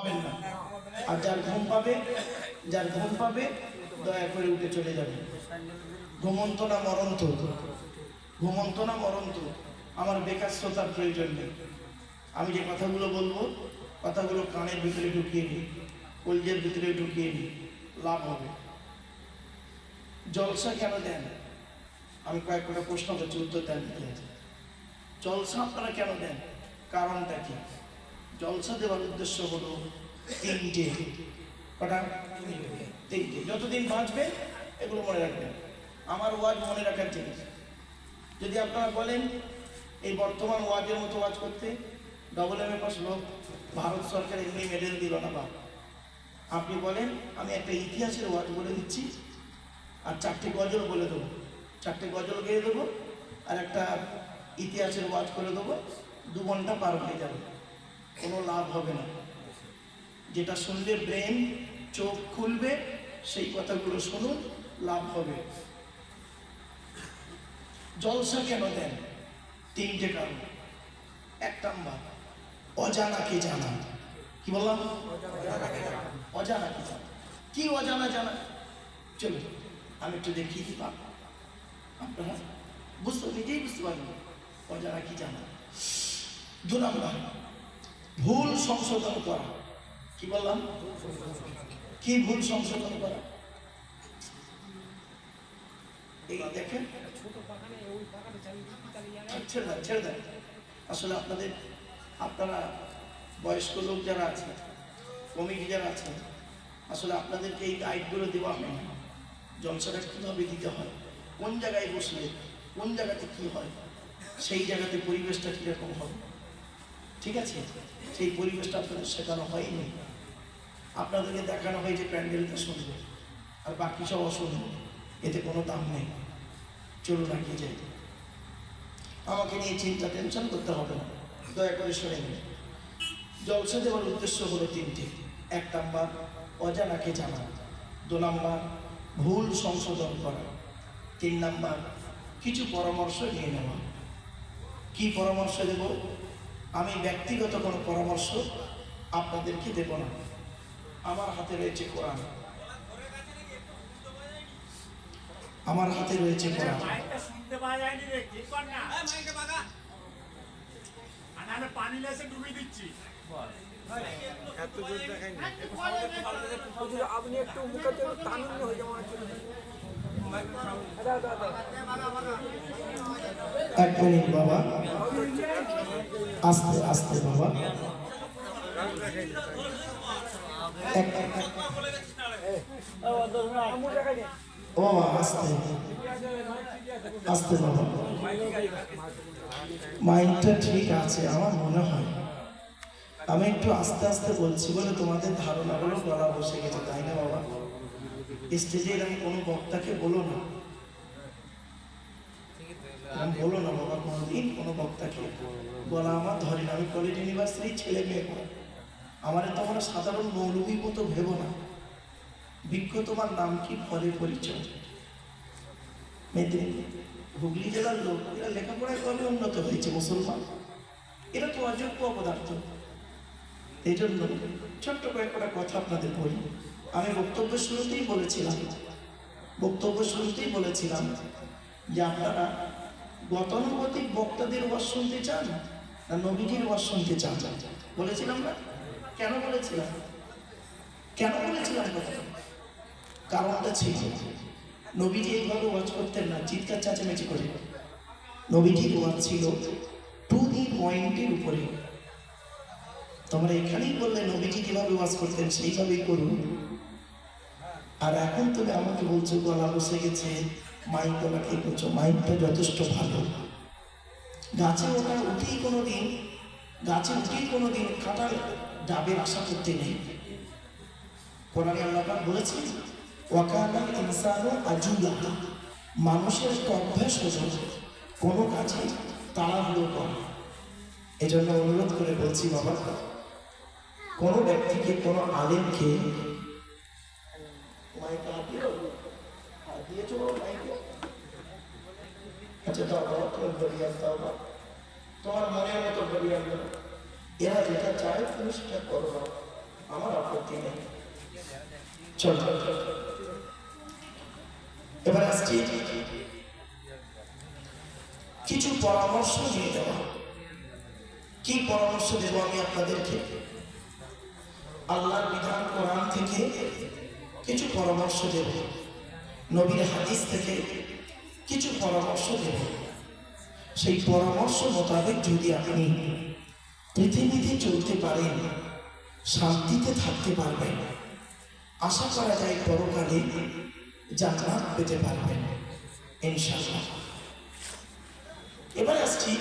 পাবেন না। আর যার ঘুম পাবে দয়া করে উঠে চলে যাবে। ঘুমন্ত না মরন্ত, ঘুমন্ত না মরন্ত, আমার বেকার শ্রোতার প্রয়োজন নেই। আমি যে কথাগুলো বলবো কথাগুলো কানের ভিতরে ঢুকিয়ে নিই, কলজের ভিতরে ঢুকিয়ে নিই, লাভ হবে। জলসা কেন দেন? আমি কয়েকটা প্রশ্ন করছি, উত্তর দেন। জলসা আপনারা কেন দেন? কারণটা কি? জলসা দেওয়ার উদ্দেশ্য হলো তিনটে। কটা? তিনটে। যতদিন বাঁচবে এগুলো মনে রাখবেন। আমার ওয়াজ মনে রাখার জিনিস। যদি আপনারা বলেন এই বর্তমান ওয়াজের মতো ওয়াজ করতে, AA পাস লোক ভারত সরকার এমনি মেডেল দিল না বা, আপনি বলেন আমি একটা ইতিহাসের ওয়াজ বলে দিচ্ছি আর 4টে গজল বলে দেবো, 4টে গজল গেয়ে দেবো আর একটা ইতিহাসের ওয়াজ করে দেবো, 2 ঘন্টা পার হয়ে যাবে, কোনো লাভ হবে না। যেটা শুনলে ব্রেন চোখ খুলবে সেই কথাগুলো শুনুন, লাভ হবে। জলসা কেন দেন? 3টে কারণ। 1 নাম্বার, অজানাকে জানা। কি বললাম? অজানাকে জানা। কি অজানা জানা? চলুন আমি একটু দেখিয়ে দিই, আপনারা নিজেই বুঝতে পারবেন অজানা কি জানা। 2 নাম্বার, ভুল সংশোধন করা। কি বললাম? কি ভুল সংশোধন করা? এই দেখেন, ছেড়ে দেন। আসলে আপনারা বয়স্ক লোক যারা আছেন, কমিটি যারা আছেন, আসলে আপনাদেরকে এই গাইডগুলো দেওয়া হয় না। জলসাটা কীভাবে দিতে হয়, কোন জায়গায় বসলে কোন জায়গাতে কি হয়, সেই জায়গাতে পরিবেশটা কীরকম হবে, ঠিক আছে? সেই পরিবেশটা আপনাদের শেখানো হয়নি। আপনাদেরকে দেখানো হয় যে প্যান্ডেলটা শুনবে আর বাকি সব অশুনবে, এতে কোনো দাম নেই। চলুন এগিয়ে যাই। আমাকে নিয়ে চিন্তা টেনশন করতে হবে না, দয়া করে শুনে নিন। জলসা দেওয়ার উদ্দেশ্য হলো 3টে। 1 নাম্বার, অজানাকে জানা। 2 নাম্বার, ভুল সংশোধন করা। 3 নাম্বার, কিছু পরামর্শ নিয়ে নেওয়া। কি পরামর্শ দেব? আমি ব্যক্তিগত কোনো পরামর্শ আপনাদেরকে দেব না। আমার হাতে রয়েছে কোরআন, আমার হাতে রয়েছে কোরআন। পানি লেসে ডুবিয়ে দিচ্ছি। আপনি একটু মুখে টানুন হয়ে যাওয়া। 1 মিনিট বাবা, আস্তে আস্তে বাবা। ও আস্তে আস্তে বাবা, মাইন্ডটা ঠিক আছে আমার মনে হয়। আমি একটু আস্তে আস্তে বলছি বলে তোমাদের ধারণাগুলো গলা বসে গেছে, তাই না বাবা? স্টেজে এরকম কোনো বক্তাকে বলো না, বলো না বাবা, কোনোদিন কোনো বক্তাকে গলা আমার ধরে না। আমি কলেজ ইউনিভার্সিটির ছেলে মেয়ে পড়া, আমার তোমরা সাধারণ মৌলবীর মতো ভেবো না। বিজ্ঞ তোমার নাম কি, ফলে পরিচয়। মেদিনীপুর হুগলি জেলার লোক, এরা লেখাপড়ায় কবে উন্নত হয়েছে মুসলমান? এরা তো অযোগ্য অপদার্থ। এই জন্য ছোট্ট কয়েকটা কথা আপনাদের বলি। আমি বক্তব্যের শুরুতেই বলেছিলাম যে আপনারা গতানুগতিক বক্তাদের ওয়াজ শুনতে চান না নবীজির ওয়াজ শুনতে চান? বলেছিলাম না? কেন বলেছিলাম কথাটা? কারণটা ছিল নবীজি এইভাবে ওয়াজ করতেন না চিৎকার চেঁচামেচি করে। নবীজির ওয়াজ ছিল টু দি পয়েন্টের উপরে। তোমরা এখানেই বললে নবীজি কিভাবে ওয়াজ করতেন সেইভাবেই করুন। আর এখন তুমি আমাকে বলছো গলা বসে গেছে, মাইক গলাকে বলছো। মাইকটা যথেষ্ট ভালো। গাছে উঠেই কোনোদিন কাঁটার ডাবের আশা করতে নেই। কোরআনে আল্লাহ পাক বলেছেন ওয়াকানাল ইনসানু আজুলা, মানুষের একটা অভ্যাস হলো কোনো কাজে তাড়াহুড়ো করা। এজন্য অনুরোধ করে বলছি বাবা, কোনো ব্যক্তিকে, কোনো আলেমকে তোমার মনের মতো বলিয়া এরা যেটা চায় তুমি সেটা করো না। বাকি নেই। চলো এবার আসছি কিছু পরামর্শ দিয়ে দেওয়া। কি পরামর্শ দেব আমি আপনাদেরকে? আল্লাহর বিধান কোরআন থেকে কিছু পরামর্শ দেব, নবীর হাদিস থেকে কিছু পরামর্শ দেব। সেই পরামর্শ মোতাবেক যদি আপনি পৃথিবীতে চলতে পারেন, শান্তিতে থাকতে পারবেন, আশা করা যায় পরকালে জান্নাত পেতে পারবেন ইনশাআল্লাহ। এবার আসছি